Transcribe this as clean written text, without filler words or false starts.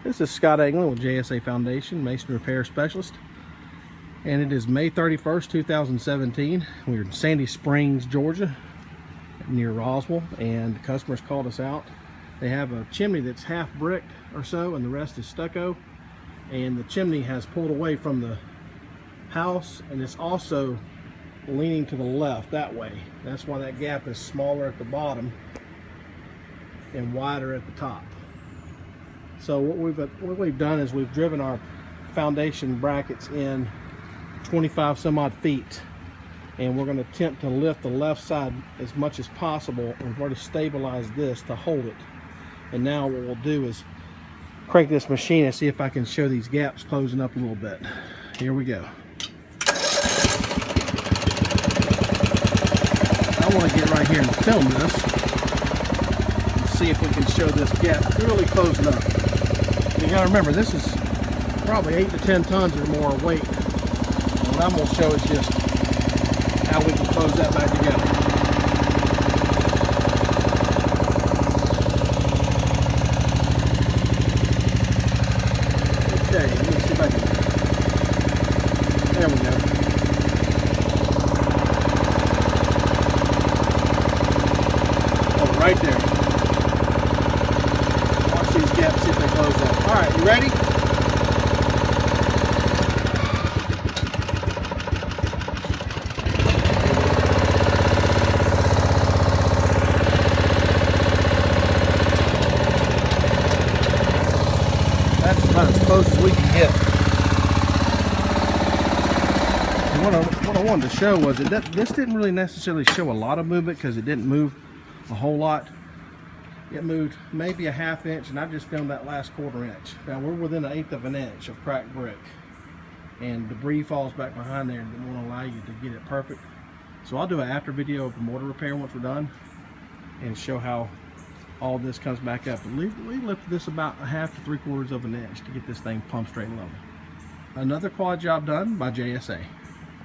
This is Scott England with JSA Foundation, Masonry Repair Specialist. And it is May 31st, 2017. We're in Sandy Springs, Georgia, near Roswell, and the customers called us out. They have a chimney that's half bricked or so, and the rest is stucco. And the chimney has pulled away from the house, and it's also leaning to the left that way. That's why that gap is smaller at the bottom and wider at the top. So what we've done is we've driven our foundation brackets in 25 some odd feet, and we're going to attempt to lift the left side as much as possible. We've already stabilized this to hold it, and now what we'll do is crank this machine and see if I can show these gaps closing up a little bit. Here we go. I want to get right here and film this and see if we can show this gap really closing up. You gotta remember, this is probably 8 to 10 tons or more weight. And what I'm gonna show is just how we can close that back together. Okay, let me see if I can. There we go. Oh, right there. Watch these gaps, see if they close up. All right, you ready? That's about as close as we can get. And what I wanted to show was that this didn't really necessarily show a lot of movement because it didn't move a whole lot. It moved maybe a ½ inch, and I just filmed that last ¼ inch. Now we're within 1/8 of an inch of cracked brick, and debris falls back behind there and it won't allow you to get it perfect. So I'll do an after video of the mortar repair once we're done and show how all this comes back up. And we lifted this about 1/2 to 3/4 of an inch to get this thing plumb straight and level. Another quad job done by JSA.